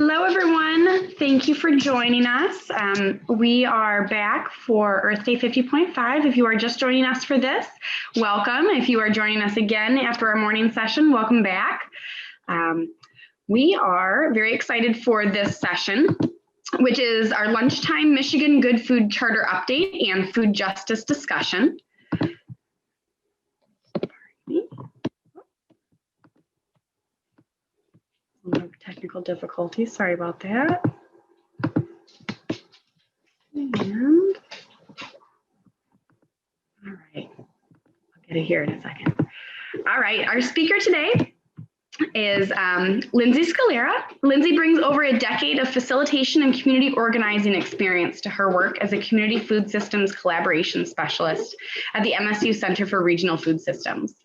Hello, everyone. Thank you for joining us. We are back for Earth Day 50.5. If you are just joining us for this, welcome. If you are joining us again after our morning session, welcome back. We are very excited for this session, which is our lunchtime Michigan Good Food Charter update and food justice discussion. Technical difficulties, sorry about that. And all right, I'll get it here in a second. All right, our speaker today is Lindsey Scalera. Lindsey brings over a decade of facilitation and community organizing experience to her work as a community food systems collaboration specialist at the MSU Center for Regional Food Systems.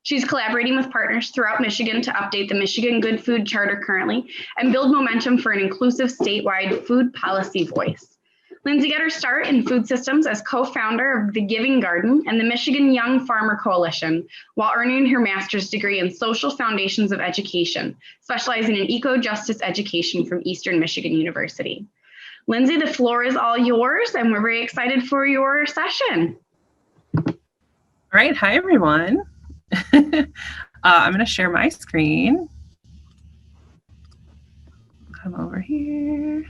She's collaborating with partners throughout Michigan to update the Michigan Good Food Charter currently and build momentum for an inclusive statewide food policy voice. Lindsey got her start in food systems as co-founder of the Giving Garden and the Michigan Young Farmer Coalition, while earning her master's degree in social foundations of education, specializing in eco-justice education from Eastern Michigan University. Lindsey, the floor is all yours, and we're very excited for your session. All right, hi everyone. I'm going to share my screen. Come over here.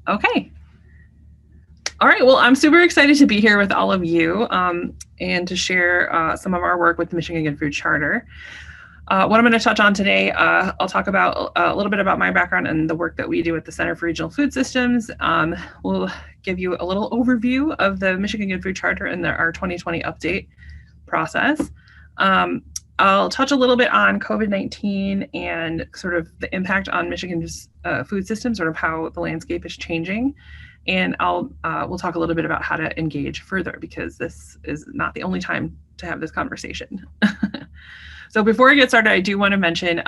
Okay. All right, well, I'm super excited to be here with all of you and to share some of our work with the Michigan Good Food Charter. What I'm going to touch on today, I'll talk about a little bit about my background and the work that we do at the Center for Regional Food Systems. We'll give you a little overview of the Michigan Good Food Charter and our 2020 update process. I'll touch a little bit on COVID-19 and sort of the impact on Michigan's food system, sort of how the landscape is changing. And we'll talk a little bit about how to engage further, because this is not the only time to have this conversation. So before I get started, I do want to mention,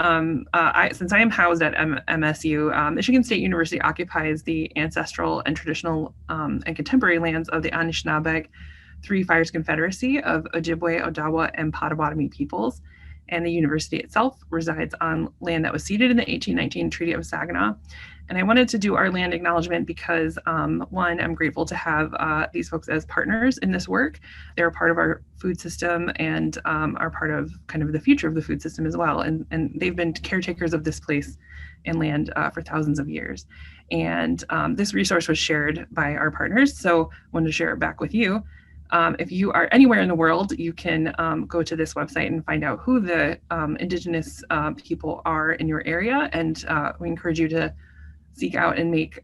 since I am housed at MSU, Michigan State University occupies the ancestral and traditional and contemporary lands of the Anishinaabe Three Fires Confederacy of Ojibwe, Odawa, and Potawatomi peoples. And the university itself resides on land that was ceded in the 1819 Treaty of Saginaw. And I wanted to do our land acknowledgement because, one, I'm grateful to have these folks as partners in this work. They're a part of our food system and are part of kind of the future of the food system as well. And they've been caretakers of this place and land for thousands of years. And this resource was shared by our partners, so I wanted to share it back with you. If you are anywhere in the world, you can go to this website and find out who the Indigenous people are in your area. And we encourage you to seek out and make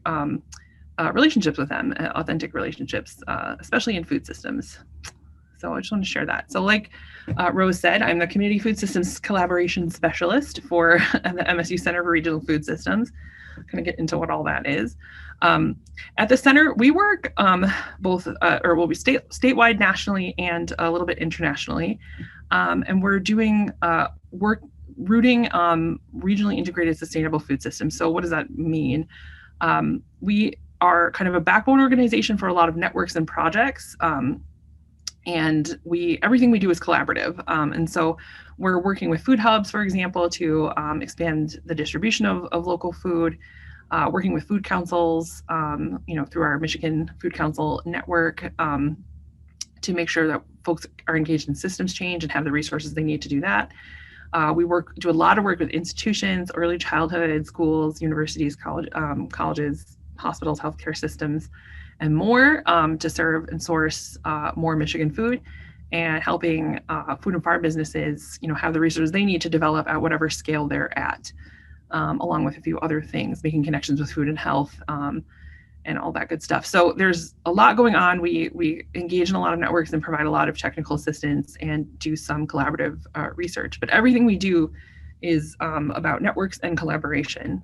relationships with them, authentic relationships, especially in food systems. So I just want to share that. So like Rose said, I'm the Community Food Systems Collaboration Specialist for the MSU Center for Regional Food Systems. I'm going to get into what all that is. At the center, we work both, we'll be statewide, nationally, and a little bit internationally. And we're doing work rooting regionally integrated sustainable food systems. So what does that mean? We are kind of a backbone organization for a lot of networks and projects. And everything we do is collaborative. And so we're working with food hubs, for example, to expand the distribution of local food, working with food councils, through our Michigan Food Council network, to make sure that folks are engaged in systems change and have the resources they need to do that. We do a lot of work with institutions, early childhood, schools, universities, colleges, hospitals, healthcare systems, and more to serve and source more Michigan food, and helping food and farm businesses, have the resources they need to develop at whatever scale they're at, along with a few other things, making connections with food and health, and all that good stuff. So there's a lot going on. We engage in a lot of networks and provide a lot of technical assistance and do some collaborative research, but everything we do is about networks and collaboration.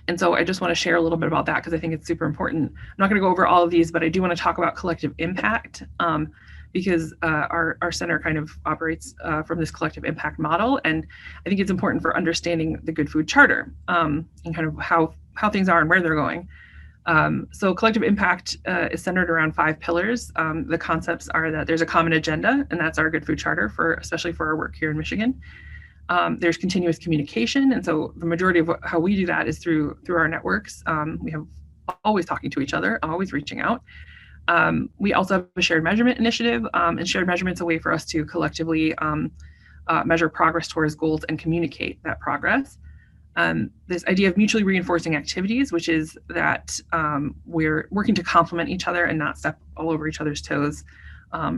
And so I just want to share a little bit about that because I think it's super important. I'm not going to go over all of these, but I do want to talk about collective impact because our center kind of operates from this collective impact model. And I think it's important for understanding the Good Food Charter and kind of how things are and where they're going. So collective impact is centered around 5 pillars. The concepts are that there's a common agenda, and that's our Good Food Charter, especially for our work here in Michigan. There's continuous communication. And so the majority of how we do that is through our networks. We have always talking to each other, always reaching out. We also have a shared measurement initiative, and shared measurement's a way for us to collectively measure progress towards goals and communicate that progress. This idea of mutually reinforcing activities, which is that we're working to complement each other and not step all over each other's toes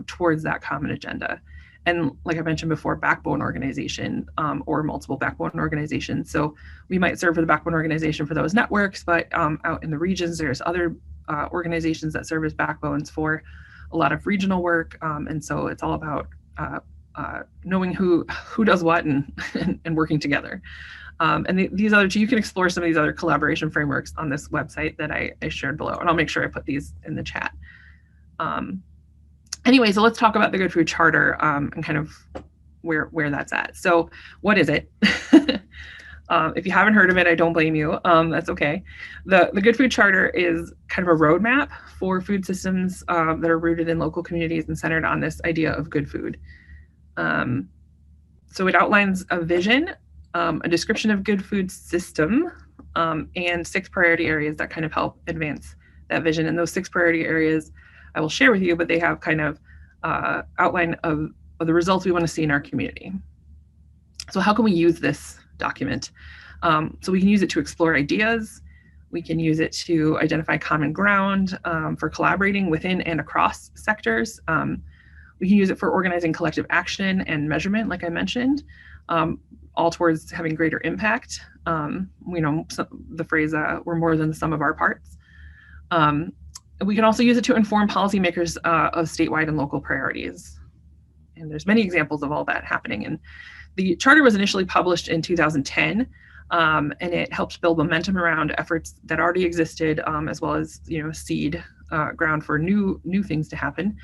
towards that common agenda. And like I mentioned before, backbone organization or multiple backbone organizations. So we might serve for the backbone organization for those networks, but out in the regions, there's other organizations that serve as backbones for a lot of regional work. And so it's all about knowing who does what and working together. And these other two, you can explore some of these other collaboration frameworks on this website that I shared below, and I'll make sure I put these in the chat. Anyway, so let's talk about the Good Food Charter and kind of where that's at. So what is it? If you haven't heard of it, I don't blame you. That's okay. The Good Food Charter is kind of a roadmap for food systems that are rooted in local communities and centered on this idea of good food. So it outlines a vision, a description of good food system, and 6 priority areas that kind of help advance that vision. And those 6 priority areas I will share with you, but they have kind of outline of the results we want to see in our community. So how can we use this document? So we can use it to explore ideas. We can use it to identify common ground for collaborating within and across sectors. We can use it for organizing collective action and measurement, like I mentioned, all towards having greater impact. The phrase, we're more than the sum of our parts. We can also use it to inform policymakers of statewide and local priorities. And there's many examples of all that happening. And the charter was initially published in 2010, and it helped build momentum around efforts that already existed, as well as seed ground for new things to happen.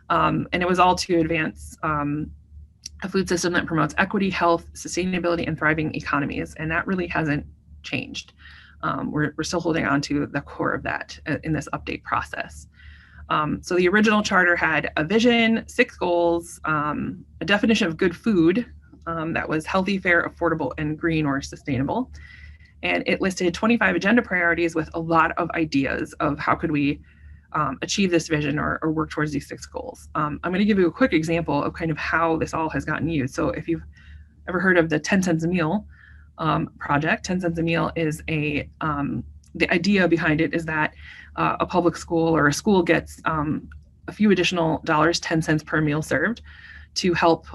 And it was all to advance a food system that promotes equity, health, sustainability, and thriving economies. And that really hasn't changed. We're still holding on to the core of that in this update process. So the original charter had a vision, 6 goals, a definition of good food that was healthy, fair, affordable, and green or sustainable. And it listed 25 agenda priorities with a lot of ideas of how could we achieve this vision or work towards these 6 goals. I'm going to give you a quick example of kind of how this all has gotten used. So if you've ever heard of the 10 cents a meal project, 10 cents a meal is the idea behind it is that a public school or a school gets a few additional dollars, 10 cents per meal served, to help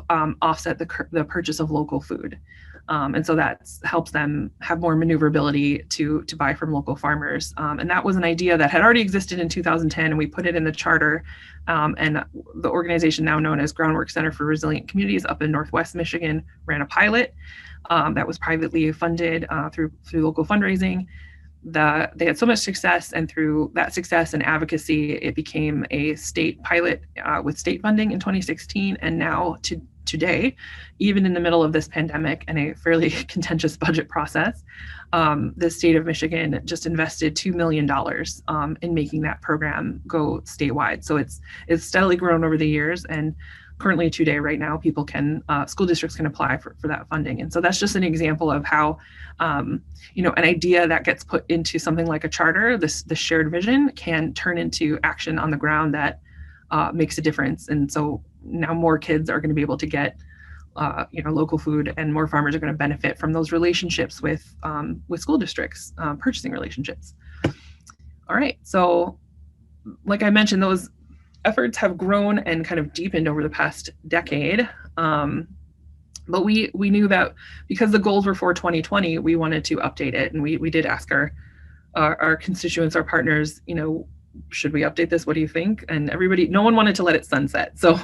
offset the purchase of local food. And so that helps them have more maneuverability to buy from local farmers. And that was an idea that had already existed in 2010, and we put it in the charter. And the organization now known as Groundwork Center for Resilient Communities up in Northwest Michigan ran a pilot that was privately funded through local fundraising. They had so much success, and through that success and advocacy, it became a state pilot with state funding in 2016. And now today, even in the middle of this pandemic and a fairly contentious budget process, the state of Michigan just invested $2 million in making that program go statewide. So it's steadily grown over the years, and currently today, right now, school districts can apply for that funding. And so that's just an example of how, an idea that gets put into something like a charter, the shared vision, can turn into action on the ground that makes a difference. And so now more kids are going to be able to get, local food, and more farmers are going to benefit from those relationships with school districts, purchasing relationships. All right, so like I mentioned, those efforts have grown and kind of deepened over the past decade. But we knew that because the goals were for 2020, we wanted to update it. And we did ask our constituents, our partners, should we update this? What do you think? And no one wanted to let it sunset. So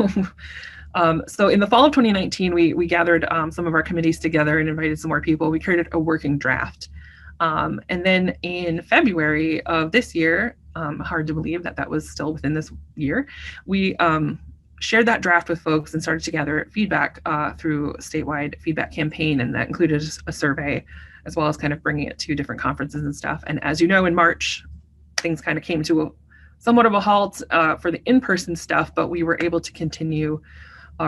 so in the fall of 2019, we gathered some of our committees together and invited some more people. We created a working draft. And then in February of this year, hard to believe that was still within this year, we shared that draft with folks and started to gather feedback through a statewide feedback campaign. And that included a survey, as well as kind of bringing it to different conferences and stuff. And as you know, in March, things kind of came to somewhat of a halt for the in-person stuff, but we were able to continue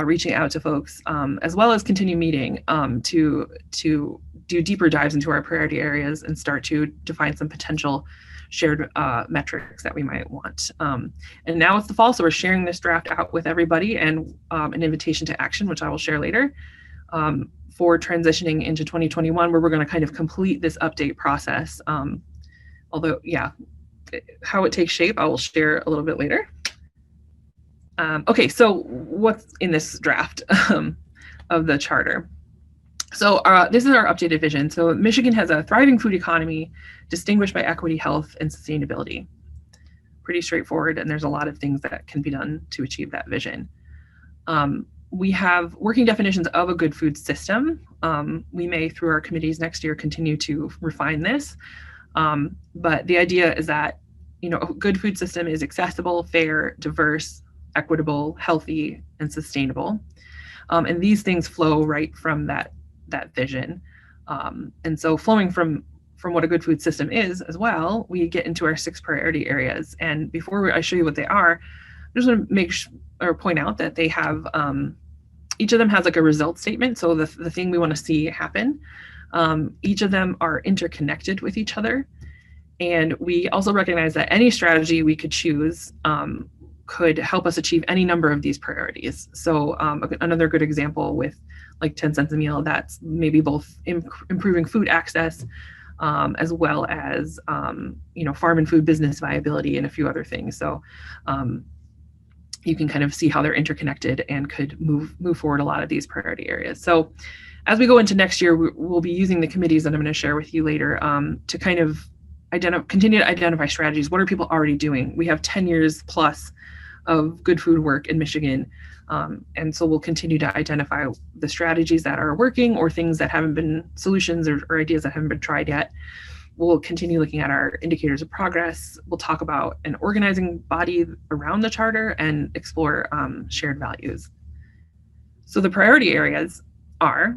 reaching out to folks, as well as continue meeting to do deeper dives into our priority areas and start to define some potential shared metrics that we might want. And now it's the fall, so we're sharing this draft out with everybody, and an invitation to action, which I will share later, for transitioning into 2021, where we're going to kind of complete this update process. Although, yeah, how it takes shape, I will share a little bit later. Okay, so what's in this draft of the charter? So this is our updated vision. So Michigan has a thriving food economy distinguished by equity, health, and sustainability. Pretty straightforward, and there's a lot of things that can be done to achieve that vision. We have working definitions of a good food system. We may, through our committees next year, continue to refine this. But the idea is that, you know, a good food system is accessible, fair, diverse, equitable, healthy, and sustainable. And these things flow right from that vision. And so flowing from what a good food system is as well, we get into our 6 priority areas. And before I show you what they are, I just want to make or point out that they have, each of them has like a result statement. So the thing we want to see happen. Each of them are interconnected with each other. And we also recognize that any strategy we could choose could help us achieve any number of these priorities. So another good example with like 10 cents a meal, that's maybe both improving food access, as well as, you know, farm and food business viability and a few other things. So you can kind of see how they're interconnected and could move forward a lot of these priority areas. So as we go into next year, we'll be using the committees that I'm going to share with you later to kind of continue to identify strategies. What are people already doing? We have 10 years plus of good food work in Michigan. And so we'll continue to identify the strategies that are working or things that haven't been solutions or ideas that haven't been tried yet. We'll continue looking at our indicators of progress. We'll talk about an organizing body around the charter and explore shared values. So the priority areas are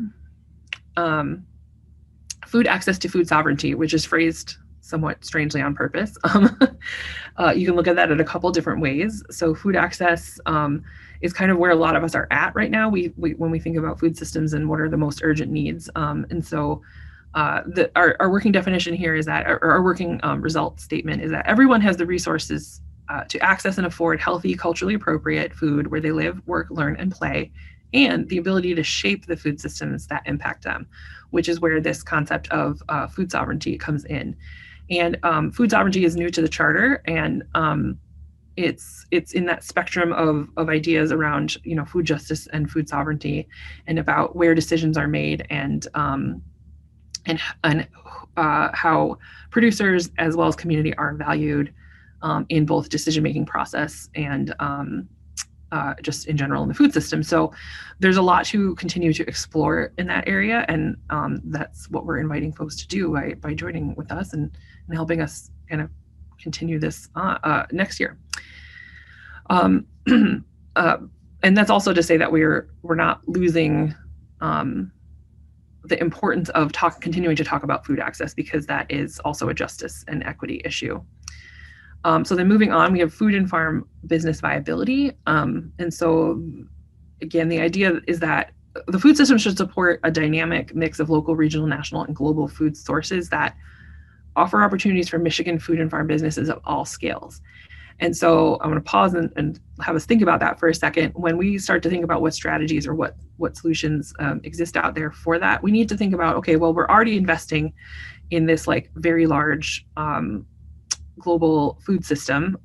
food access to food sovereignty, which is phrased somewhat strangely on purpose. You can look at that in a couple different ways. So food access is kind of where a lot of us are at right now. When we think about food systems and what are the most urgent needs. And so our working definition here is that, our working result statement is that everyone has the resources to access and afford healthy, culturally appropriate food where they live, work, learn, and play, and the ability to shape the food systems that impact them, which is where this concept of food sovereignty comes in. And food sovereignty is new to the charter, and it's in that spectrum of ideas around, you know, food justice and food sovereignty, and about where decisions are made, and how producers as well as community are valued in both decision-making process and just in general in the food system. So there's a lot to continue to explore in that area, and that's what we're inviting folks to do by joining with us and helping us kind of continue this next year. And that's also to say that we're not losing the importance of continuing to talk about food access, because that is also a justice and equity issue. So then moving on, we have food and farm business viability. And so again, the idea is that the food system should support a dynamic mix of local, regional, national, and global food sources that offer opportunities for Michigan food and farm businesses of all scales. And so I'm going to pause and have us think about that for a second. When we start to think about what strategies or what solutions exist out there for that, we need to think about, okay, well, we're already investing in this like very large global food system.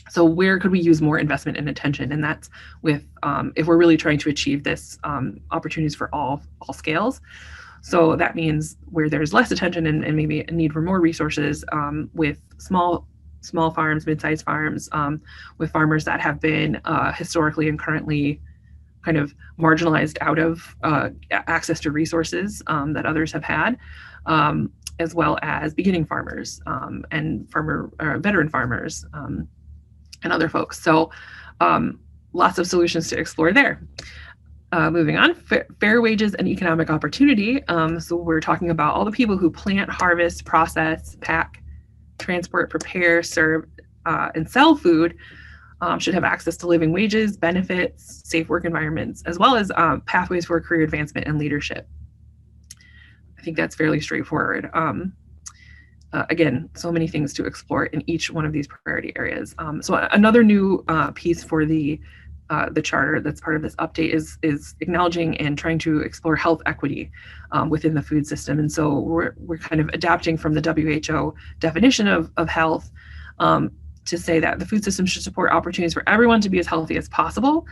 So where could we use more investment and attention? And that's with, if we're really trying to achieve this, opportunities for all scales. So that means where there's less attention and maybe a need for more resources, with small farms, mid-sized farms, with farmers that have been historically and currently kind of marginalized out of access to resources that others have had, as well as beginning farmers and veteran farmers and other folks. So lots of solutions to explore there. Moving on, fair wages and economic opportunity. So we're talking about all the people who plant, harvest, process, pack, transport, prepare, serve, and sell food should have access to living wages, benefits, safe work environments, as well as pathways for career advancement and leadership. I think that's fairly straightforward. Again, so many things to explore in each one of these priority areas. So another new piece for the charter that's part of this update is acknowledging and trying to explore health equity within the food system. And so we're kind of adapting from the WHO definition of health to say that the food system should support opportunities for everyone to be as healthy as possible,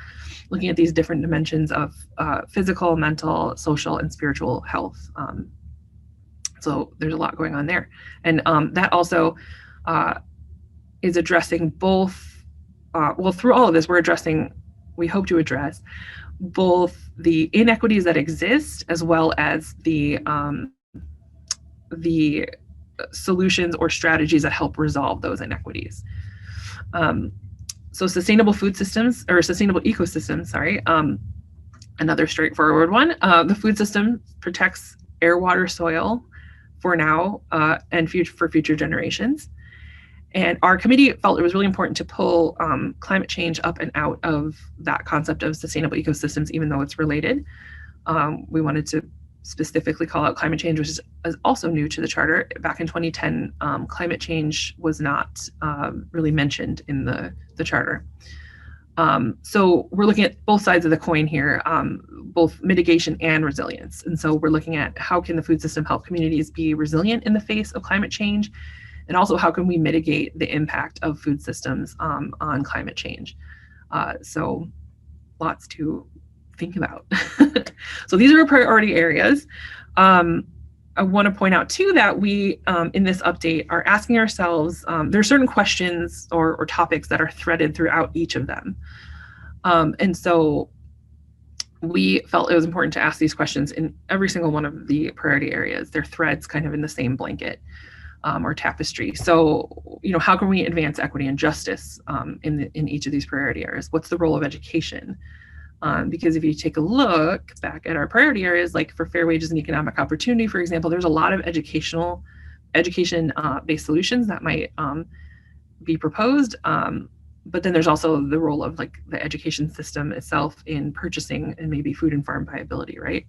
looking at these different dimensions of physical, mental, social, and spiritual health. So there's a lot going on there. And that also is addressing both, well, through all of this, we hope to address both the inequities that exist as well as the solutions or strategies that help resolve those inequities. So sustainable food systems, or sustainable ecosystems, sorry, another straightforward one. The food system protects air, water, soil for now and for future generations. And our committee felt it was really important to pull climate change up and out of that concept of sustainable ecosystems, even though it's related. We wanted to specifically call out climate change, which is also new to the charter. Back in 2010, climate change was not really mentioned in the charter. So we're looking at both sides of the coin here, both mitigation and resilience. And so we're looking at how can the food system help communities be resilient in the face of climate change, and also how can we mitigate the impact of food systems on climate change. So lots to think about. So these are our priority areas. I want to point out too that we, in this update, are asking ourselves, there are certain questions or topics that are threaded throughout each of them. And so we felt it was important to ask these questions in every single one of the priority areas. They're threads kind of in the same blanket or tapestry. So, how can we advance equity and justice in each of these priority areas? What's the role of education? Because if you take a look back at our priority areas, like for fair wages and economic opportunity, for example, there's a lot of education-based solutions that might be proposed. But then there's also the role of like the education system itself in purchasing and maybe food and farm viability, right?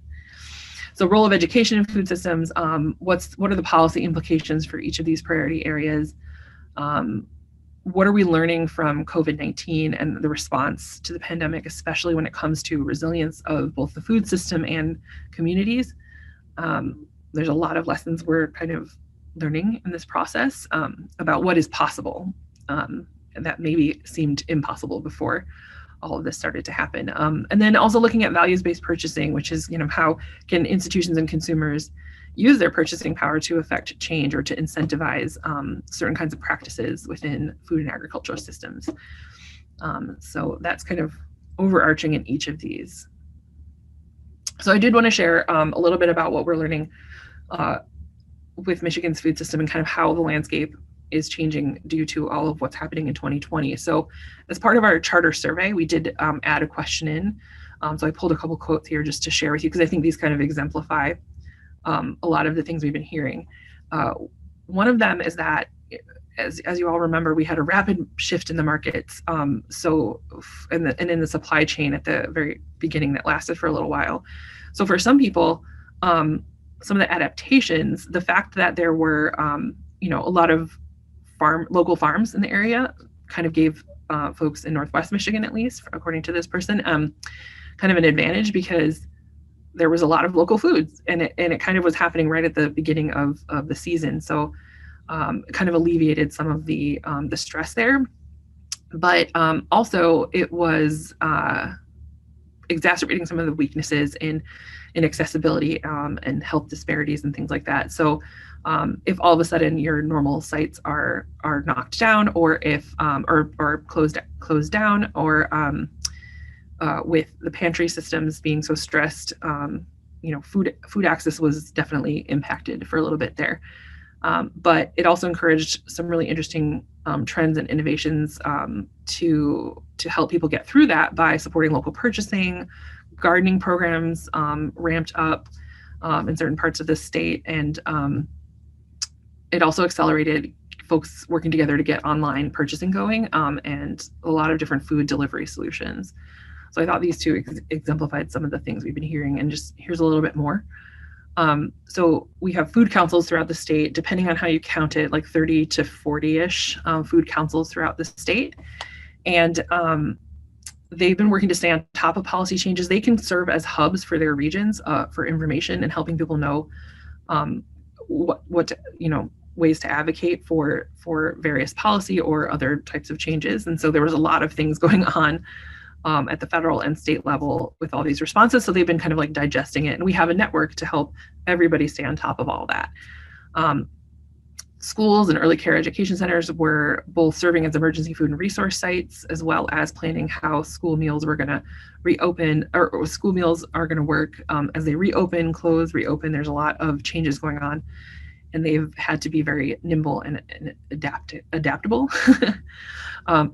So role of education in food systems, what are the policy implications for each of these priority areas? What are we learning from COVID-19 and the response to the pandemic, especially when it comes to resilience of both the food system and communities? There's a lot of lessons we're kind of learning in this process about what is possible that maybe seemed impossible before all of this started to happen. And then also looking at values-based purchasing, which is, how can institutions and consumers use their purchasing power to affect change or to incentivize certain kinds of practices within food and agricultural systems. So that's kind of overarching in each of these. So I did want to share a little bit about what we're learning with Michigan's food system and kind of how the landscape is changing due to all of what's happening in 2020. So as part of our charter survey, we did add a question in. So I pulled a couple quotes here just to share with you, because I think these kind of exemplify a lot of the things we've been hearing. One of them is that, as you all remember, we had a rapid shift in the markets. And in the supply chain at the very beginning that lasted for a little while. So for some people, some of the adaptations, the fact that there were, a lot of local farms in the area kind of gave folks in Northwest Michigan, at least, according to this person, kind of an advantage, because there was a lot of local foods, and it kind of was happening right at the beginning of the season. So it kind of alleviated some of the stress there. But also it was exacerbating some of the weaknesses in accessibility and health disparities and things like that. So if all of a sudden your normal sites are knocked down, or if or closed down, or with the pantry systems being so stressed, food access was definitely impacted for a little bit there. But it also encouraged some really interesting trends and innovations to help people get through that by supporting local purchasing, gardening programs ramped up in certain parts of the state, and it also accelerated folks working together to get online purchasing going, and a lot of different food delivery solutions. So I thought these two exemplified some of the things we've been hearing, and just here's a little bit more. So we have food councils throughout the state, depending on how you count it, like 30 to 40-ish food councils throughout the state. And they've been working to stay on top of policy changes. They can serve as hubs for their regions for information and helping people know what ways to advocate for various policy or other types of changes. And so there was a lot of things going on at the federal and state level with all these responses. So they've been kind of like digesting it. And we have a network to help everybody stay on top of all that. Schools and early care education centers were both serving as emergency food and resource sites, as well as planning how school meals were going to reopen, or school meals are going to work as they reopen, close, reopen. There's a lot of changes going on, and they've had to be very nimble and adaptable.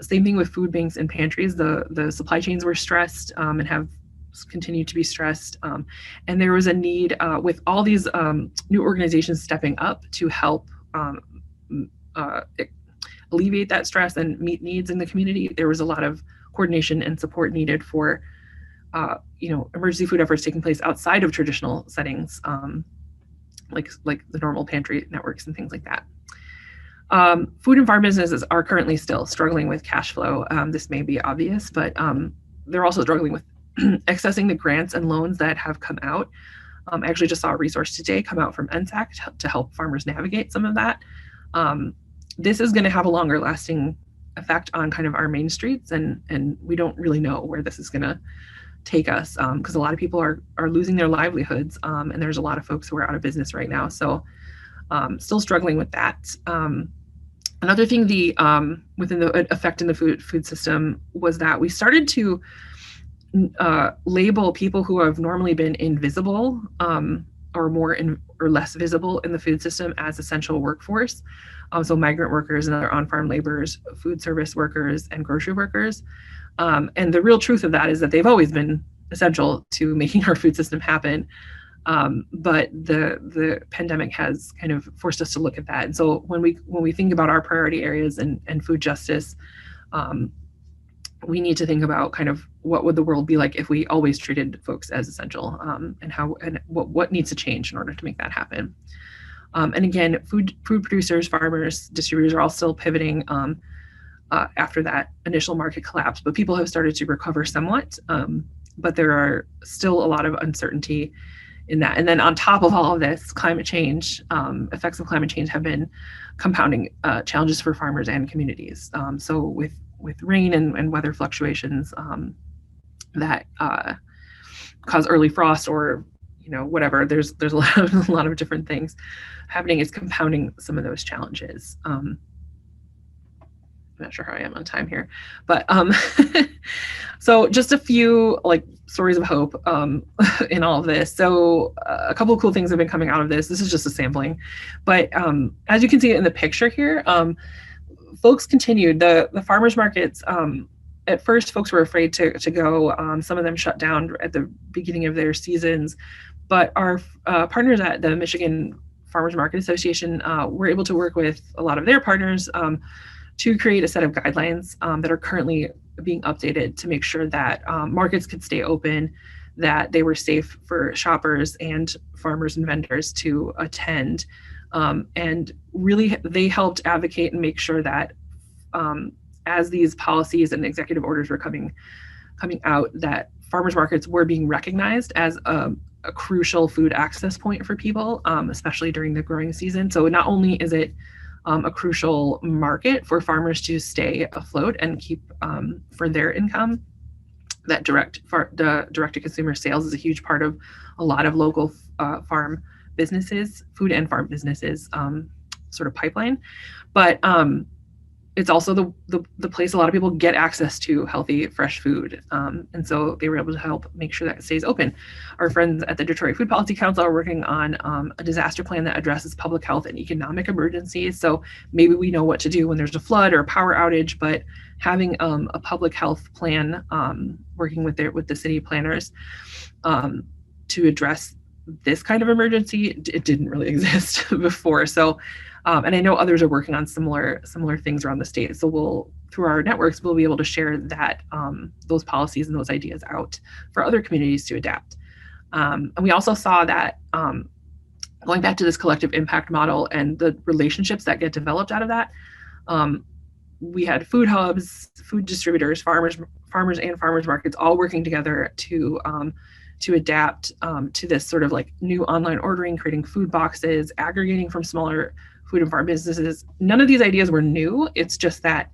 Same thing with food banks and pantries. The supply chains were stressed and have continued to be stressed. And there was a need with all these new organizations stepping up to help alleviate that stress and meet needs in the community. There was a lot of coordination and support needed for emergency food efforts taking place outside of traditional settings, like the normal pantry networks and things like that. Food and farm businesses are currently still struggling with cash flow. This may be obvious, but they're also struggling with accessing the grants and loans that have come out. I actually just saw a resource today come out from NSAC to help farmers navigate some of that. This is going to have a longer lasting effect on kind of our main streets, and we don't really know where this is going to take us, because a lot of people are losing their livelihoods, and there's a lot of folks who are out of business right now. So still struggling with that. Another thing within the effect in the food system was that we started to label people who have normally been invisible or more or less visible in the food system as essential workforce. So migrant workers and other on-farm laborers, food service workers, and grocery workers. And the real truth of that is that they've always been essential to making our food system happen. But the pandemic has kind of forced us to look at that. And so when we think about our priority areas and food justice, we need to think about kind of what would the world be like if we always treated folks as essential, and what needs to change in order to make that happen. And again, food producers, farmers, distributors are all still pivoting after that initial market collapse, but people have started to recover somewhat, but there are still a lot of uncertainty in that. And then on top of all of this, climate change, effects of climate change have been compounding challenges for farmers and communities. So with rain and weather fluctuations that cause early frost or whatever, there's a lot of different things happening. It's compounding some of those challenges. I'm not sure how I am on time here, but so just a few stories of hope in all of this. So a couple of cool things have been coming out of this. This is just a sampling, but as you can see in the picture here, folks continued the farmers markets. At first, folks were afraid to go. Some of them shut down at the beginning of their seasons, but our partners at the Michigan Farmers Market Association were able to work with a lot of their partners to create a set of guidelines that are currently being updated to make sure that markets could stay open, that they were safe for shoppers and farmers and vendors to attend. And really, they helped advocate and make sure that as these policies and executive orders were coming out, that farmers markets were being recognized as a crucial food access point for people, especially during the growing season. So not only is it a crucial market for farmers to stay afloat and keep for their income, that direct-to-consumer sales is a huge part of a lot of local farm businesses, food and farm businesses sort of pipeline. But it's also the place a lot of people get access to healthy, fresh food. And so they were able to help make sure that it stays open. Our friends at the Detroit Food Policy Council are working on a disaster plan that addresses public health and economic emergencies. So maybe we know what to do when there's a flood or a power outage, but having a public health plan, working with the city planners to address this kind of emergency, it didn't really exist before. So, and I know others are working on similar things around the state. So through our networks, we'll be able to share that those policies and those ideas out for other communities to adapt. And we also saw that going back to this collective impact model and the relationships that get developed out of that, we had food hubs, food distributors, farmers and farmers markets all working together to adapt to this sort of like new online ordering, creating food boxes, aggregating from smaller food and farm businesses. None of these ideas were new. It's just that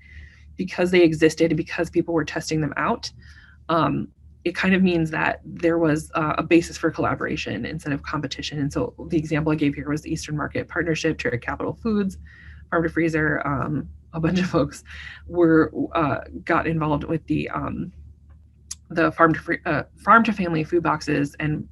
because they existed and because people were testing them out, it kind of means that there was a basis for collaboration instead of competition. And so the example I gave here was the Eastern Market Partnership, Terra Capital Foods, Farm to Freezer. A bunch of folks got involved with the farm to family food boxes, and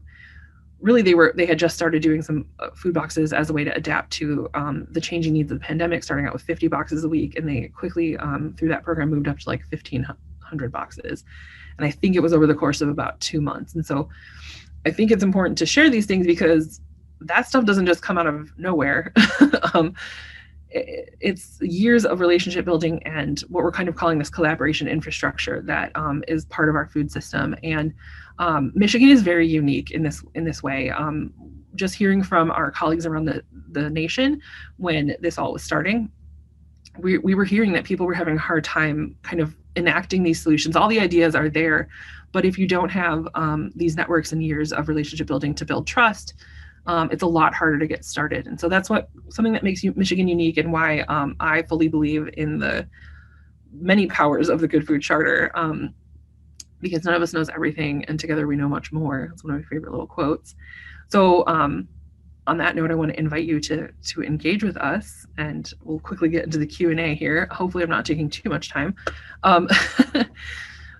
really they had just started doing some food boxes as a way to adapt to the changing needs of the pandemic, starting out with 50 boxes a week, and they quickly through that program moved up to like 1,500 boxes. And I think it was over the course of about 2 months. And so I think it's important to share these things because that stuff doesn't just come out of nowhere. It's years of relationship building and what we're kind of calling this collaboration infrastructure that is part of our food system. And Michigan is very unique in this way. Just hearing from our colleagues around the nation when this all was starting, we were hearing that people were having a hard time kind of enacting these solutions. All the ideas are there, but if you don't have these networks and years of relationship building to build trust, it's a lot harder to get started. And so that's something that makes Michigan unique, and why I fully believe in the many powers of the Good Food Charter, because none of us knows everything, and together we know much more. It's one of my favorite little quotes. So on that note, I want to invite you to engage with us, and we'll quickly get into the Q&A here. Hopefully I'm not taking too much time.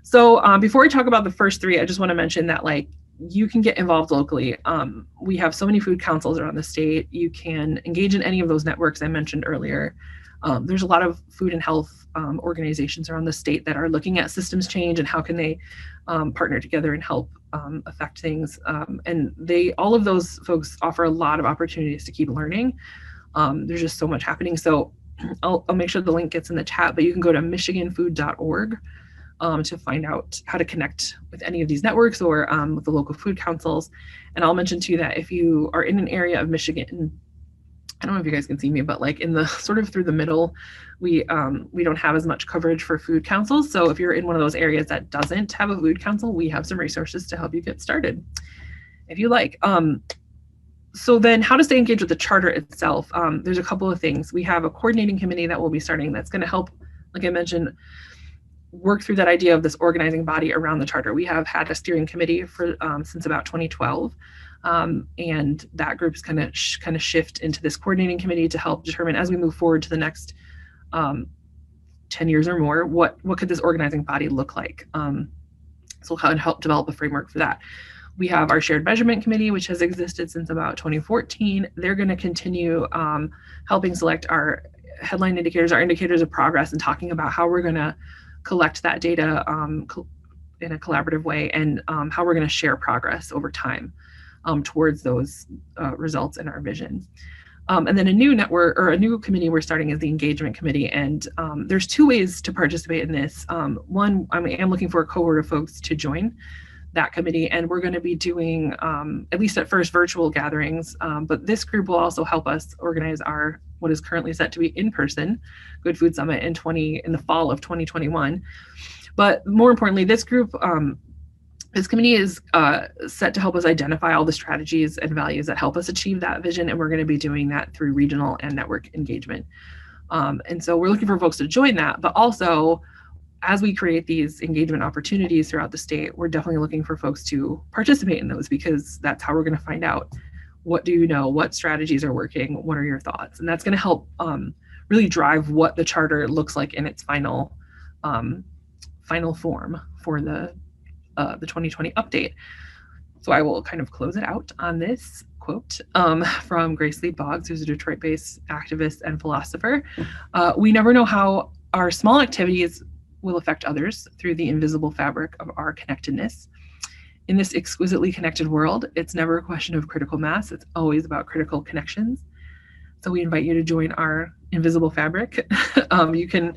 So before we talk about the first three, I just want to mention that you can get involved locally. We have so many food councils around the state. You can engage in any of those networks I mentioned earlier. There's a lot of food and health organizations around the state that are looking at systems change and how can they partner together and help affect things. And all of those folks offer a lot of opportunities to keep learning. There's just so much happening. So I'll make sure the link gets in the chat, but you can go to michiganfood.org to find out how to connect with any of these networks or with the local food councils. And I'll mention too that if you are in an area of Michigan, I don't know if you guys can see me, but in the sort of through the middle, we don't have as much coverage for food councils. So if you're in one of those areas that doesn't have a food council, we have some resources to help you get started if you like. So then how to stay engaged with the charter itself. There's a couple of things. We have a coordinating committee that will be starting that's going to help, like I mentioned, work through that idea of this organizing body around the charter. We have had a steering committee for since about 2012. And that group is kind of shift into this coordinating committee to help determine as we move forward to the next 10 years or more, what could this organizing body look like? So how to help develop a framework for that. We have our shared measurement committee, which has existed since about 2014. They're going to continue helping select our headline indicators, our indicators of progress, and talking about how we're going to collect that data in a collaborative way, and how we're going to share progress over time towards those results in our vision. And then a new network or a new committee we're starting is the engagement committee. And there's two ways to participate in this. One, I am looking for a cohort of folks to join that committee, and we're going to be doing, at least at first, virtual gatherings. But this group will also help us organize what is currently set to be in-person Good Food Summit in the fall of 2021. But more importantly, this committee is set to help us identify all the strategies and values that help us achieve that vision, and we're going to be doing that through regional and network engagement. And so we're looking for folks to join that, but also as we create these engagement opportunities throughout the state, we're definitely looking for folks to participate in those, because that's how we're going to find out what do you know, what strategies are working, what are your thoughts, and that's going to help really drive what the charter looks like in its final form for the 2020 update. So I will kind of close it out on this quote from Grace Lee Boggs, who's a Detroit-based activist and philosopher. We never know how our small activities will affect others through the invisible fabric of our connectedness. in this exquisitely connected world, it's never a question of critical mass. It's always about critical connections. So we invite you to join our invisible fabric. You can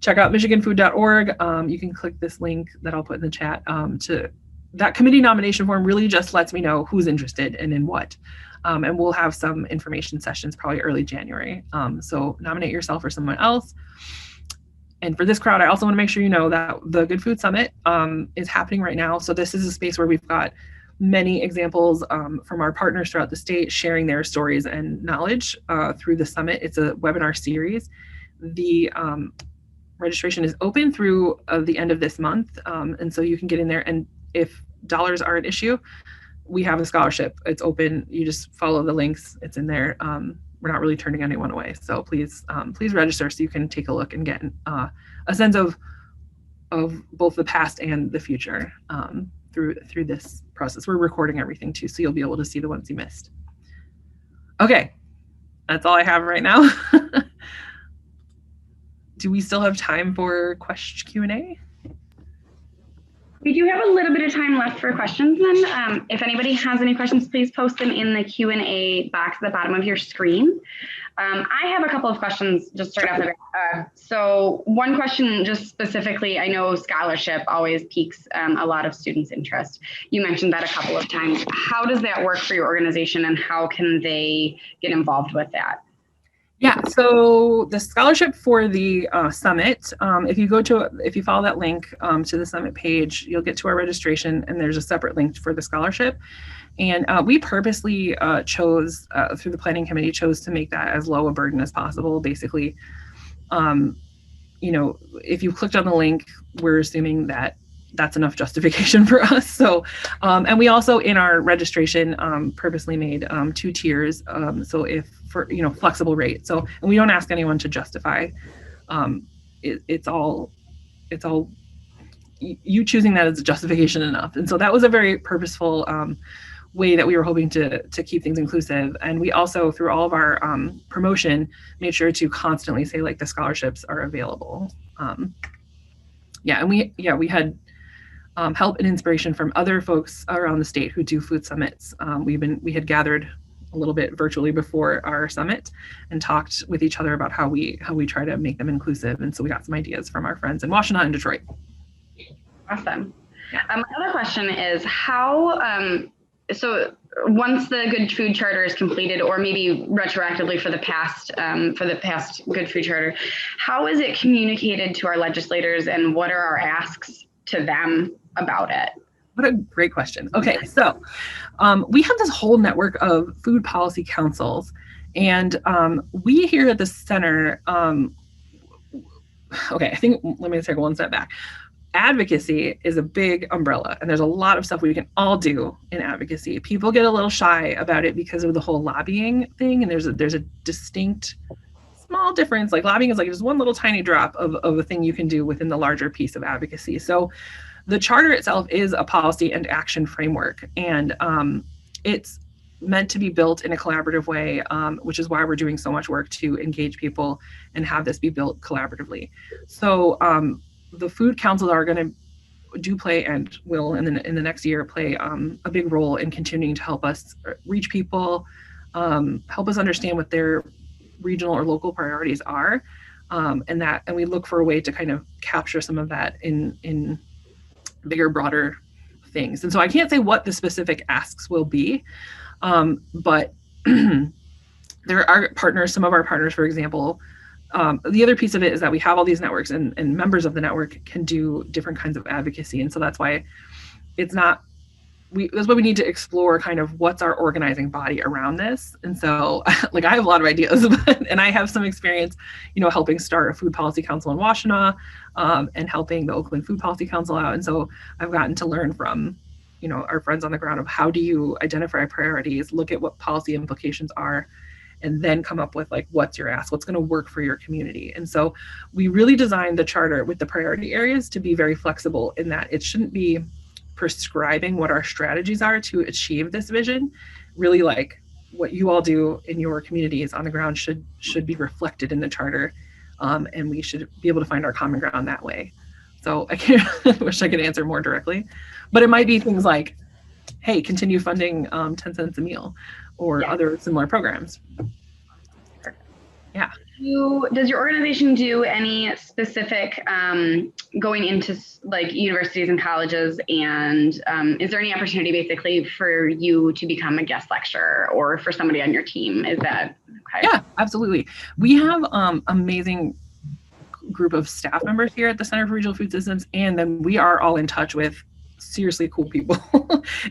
check out michiganfood.org. You can click this link that I'll put in the chat. To that committee nomination form really just lets me know who's interested and in what. And we'll have some information sessions probably early January. So nominate yourself or someone else. And for this crowd, I also want to make sure you know that the Good Food Summit is happening right now. So this is a space where we've got many examples from our partners throughout the state sharing their stories and knowledge through the summit. It's a webinar series. The registration is open through the end of this month. And so you can get in there, and if dollars are an issue, we have a scholarship. It's open. You just follow the links. It's in there. We're not really turning anyone away. So please register so you can take a look and get a sense of both the past and the future through this process. We're recording everything too, so you'll be able to see the ones you missed. Okay, that's all I have right now. Do we still have time for Q&A? We do have a little bit of time left for questions then. If anybody has any questions, please post them in the Q&A box at the bottom of your screen. I have a couple of questions just straight off the bat. So one question just specifically, I know scholarship always piques a lot of students' interest. You mentioned that a couple of times. How does that work for your organization, and how can they get involved with that? Yeah, so the scholarship for the summit, if you follow that link to the summit page, you'll get to our registration, and there's a separate link for the scholarship. And we purposely chose, through the planning committee, chose to make that as low a burden as possible. Basically, if you clicked on the link, we're assuming that that's enough justification for us. So, and we also in our registration purposely made 2 tiers. So if for, flexible rate. So, and we don't ask anyone to justify. It's all you choosing that as a justification enough. And so that was a very purposeful way that we were hoping to keep things inclusive. And we also, through all of our promotion, made sure to constantly say like the scholarships are available. And we had help and inspiration from other folks around the state who do food summits. We had gathered a little bit virtually before our summit and talked with each other about how we try to make them inclusive. And so we got some ideas from our friends in Washington and Detroit. Awesome. Yeah. Another question is how, so once the Good Food Charter is completed, or maybe retroactively for the past Good Food Charter, how is it communicated to our legislators, and what are our asks to them about it? What a great question. Okay, so we have this whole network of food policy councils, and we here at the center, I think, let me take one step back. Advocacy is a big umbrella, and there's a lot of stuff we can all do in advocacy. People get a little shy about it because of the whole lobbying thing, and there's a distinct small difference. Like lobbying is like just one little tiny drop of a thing you can do within the larger piece of advocacy. So the charter itself is a policy and action framework, and it's meant to be built in a collaborative way, which is why we're doing so much work to engage people and have this be built collaboratively. So the food councils are going to play and will in the next year play a big role in continuing to help us reach people, help us understand what their regional or local priorities are, and we look for a way to kind of capture some of that in bigger, broader things. And so I can't say what the specific asks will be, but there are partners, some of our partners, for example. The other piece of it is that we have all these networks, and members of the network can do different kinds of advocacy. And so that's why that's why we need to explore kind of what's our organizing body around this. And so like I have a lot of ideas, and I have some experience, helping start a food policy council in Washtenaw, and helping the Oakland Food Policy Council out. And so I've gotten to learn from, our friends on the ground of how do you identify priorities, look at what policy implications are, and then come up with like, what's your ask? What's going to work for your community? And so we really designed the charter with the priority areas to be very flexible in that it shouldn't be prescribing what our strategies are to achieve this vision. Really, like what you all do in your communities on the ground should be reflected in the charter, and we should be able to find our common ground that way. So I can't, I wish I could answer more directly, but it might be things like, hey, continue funding 10 cents a meal or other similar programs. Yeah. Does your organization do any specific going into like universities and colleges, and is there any opportunity basically for you to become a guest lecturer or for somebody on your team? Is that okay? Yeah, absolutely. We have amazing group of staff members here at the Center for Regional Food Systems, and then we are all in touch with seriously cool people.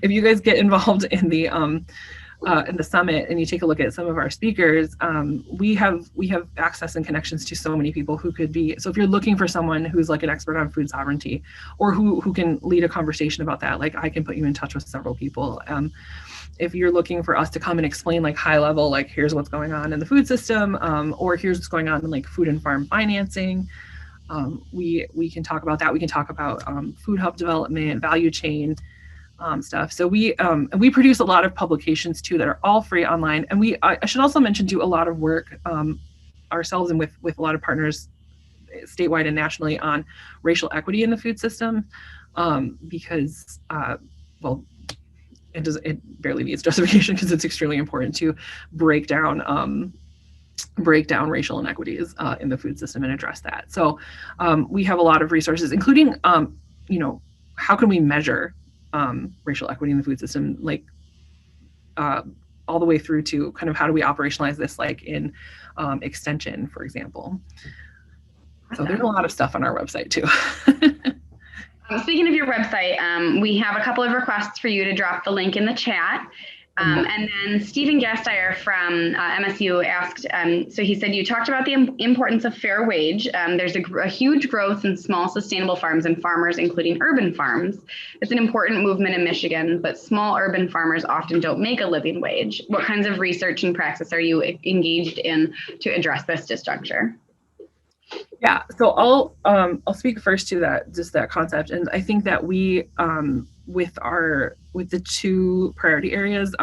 If you guys get involved in the summit and you take a look at some of our speakers, we have access and connections to so many people who could be. So if you're looking for someone who's like an expert on food sovereignty, or who can lead a conversation about that, like I can put you in touch with several people. If you're looking for us to come and explain like high level, like here's what's going on in the food system, or here's what's going on in like food and farm financing, we can talk about that. We can talk about food hub development, value chain stuff. So we produce a lot of publications too that are all free online. And I should also mention, do a lot of work ourselves and with a lot of partners statewide and nationally on racial equity in the food system, because well, it barely needs justification because it's extremely important to break down racial inequities in the food system and address that. So we have a lot of resources, including how can we measure racial equity in the food system, like all the way through to kind of how do we operationalize this, like in extension, for example. So there's a lot of stuff on our website too. Speaking of your website, we have a couple of requests for you to drop the link in the chat. And then Stephen Gasteyer from MSU asked, so he said, you talked about the importance of fair wage. There's a huge growth in small sustainable farms and farmers, including urban farms. It's an important movement in Michigan, but small urban farmers often don't make a living wage. What kinds of research and practice are you engaged in to address this disjuncture? Yeah, so I'll speak first to that concept, and I think that we with the two priority areas,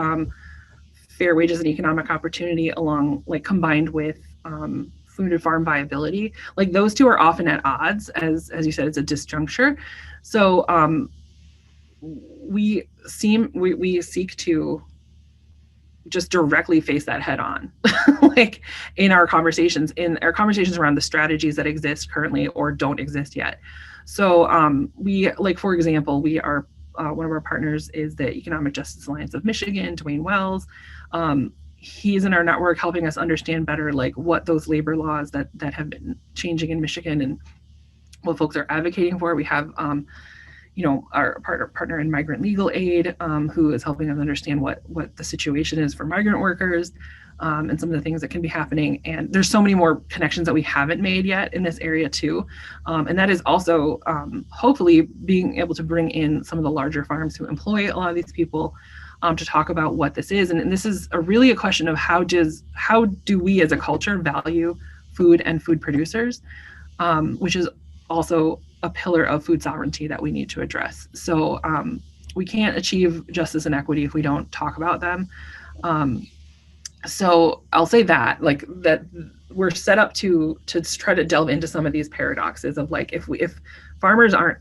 fair wages and economic opportunity, along like combined with food and farm viability, like those two are often at odds, as you said, it's a disjuncture. So we seek to just directly face that head on, like in our conversations around the strategies that exist currently or don't exist yet. So we, like, for example, we are, one of our partners is the Economic Justice Alliance of Michigan, Dwayne Wells. He's in our network helping us understand better, like what those labor laws that have been changing in Michigan and what folks are advocating for. We have our partner in Migrant Legal Aid, who is helping us understand what the situation is for migrant workers, and some of the things that can be happening. And there's so many more connections that we haven't made yet in this area too. And that is also hopefully being able to bring in some of the larger farms who employ a lot of these people to talk about what this is. And this is really a question of how do we as a culture value food and food producers, which is also a pillar of food sovereignty that we need to address. So we can't achieve justice and equity if we don't talk about them. So I'll say that we're set up to try to delve into some of these paradoxes of like, if farmers aren't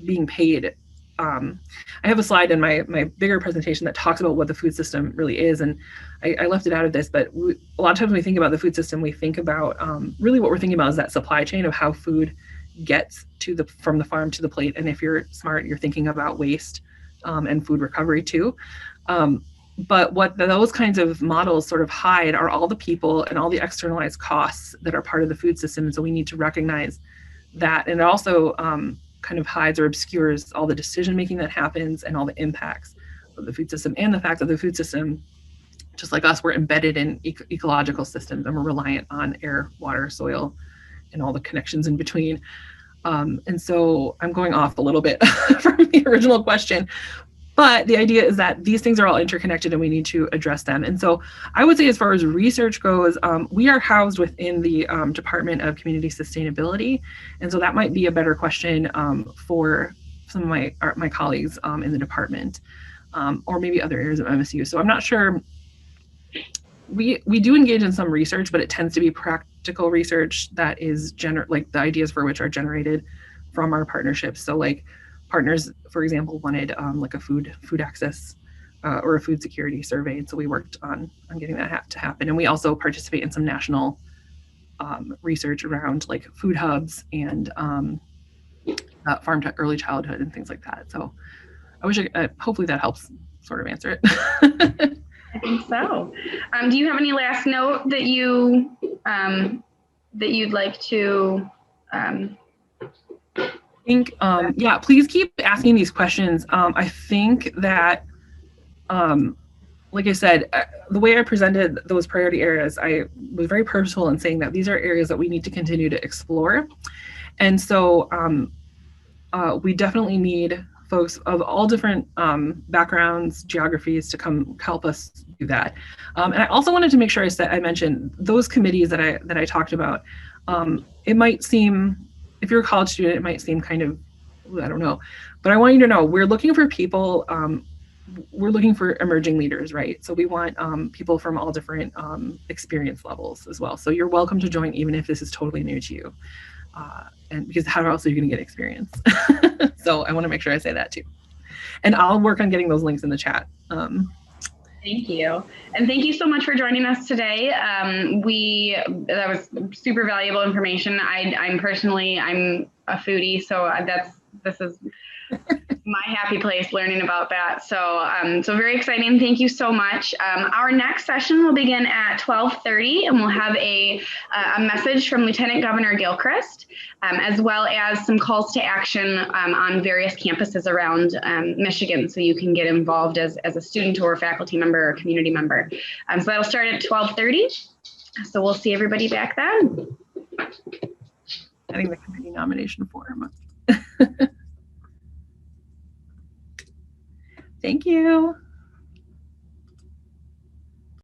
being paid. I have a slide in my bigger presentation that talks about what the food system really is, and I left it out of this, but a lot of times when we think about the food system, we think about really what we're thinking about is that supply chain of how food gets from the farm to the plate. And if you're smart, you're thinking about waste and food recovery too. But what those kinds of models sort of hide are all the people and all the externalized costs that are part of the food system. And so we need to recognize that. And it also kind of hides or obscures all the decision making that happens and all the impacts of the food system, and the fact that the food system, just like us, we're embedded in ecological systems, and we're reliant on air, water, soil, and all the connections in between. And so I'm going off a little bit from the original question, but the idea is that these things are all interconnected and we need to address them. And so I would say, as far as research goes, we are housed within the Department of Community Sustainability. And so that might be a better question for some of my colleagues in the department, or maybe other areas of MSU. So I'm not sure. We do engage in some research, but it tends to be practical research that is like the ideas for which are generated from our partnerships. So like partners, for example, wanted like a food access or a food security survey. And so we worked on getting that to happen. And we also participate in some national research around like food hubs and farm to early childhood and things like that. So I wish hopefully that helps sort of answer it. I think so. Do you have any last note that you'd like to? I think, yeah, please keep asking these questions. I think that, like I said, the way I presented those priority areas, I was very purposeful in saying that these are areas that we need to continue to explore. And so we definitely need folks of all different backgrounds, geographies to come help us do that. And I also wanted to make sure I mentioned those committees that I talked about. It might seem, if you're a college student, it might seem kind of, I don't know, but I want you to know we're looking for people. We're looking for emerging leaders, right? So we want people from all different experience levels as well. So you're welcome to join, even if this is totally new to you. And because how else are you going to get experience? So I want to make sure I say that too. And I'll work on getting those links in the chat. Thank you. And thank you so much for joining us today. That was super valuable information. I'm a foodie, so this is my happy place learning about that. So very exciting. Thank you so much. Our next session will begin at 12:30, and we'll have a message from Lieutenant Governor Gilchrist, as well as some calls to action on various campuses around Michigan, so you can get involved as a student or faculty member or community member. So that'll start at 12:30. So we'll see everybody back then. Getting the committee nomination form. Thank you.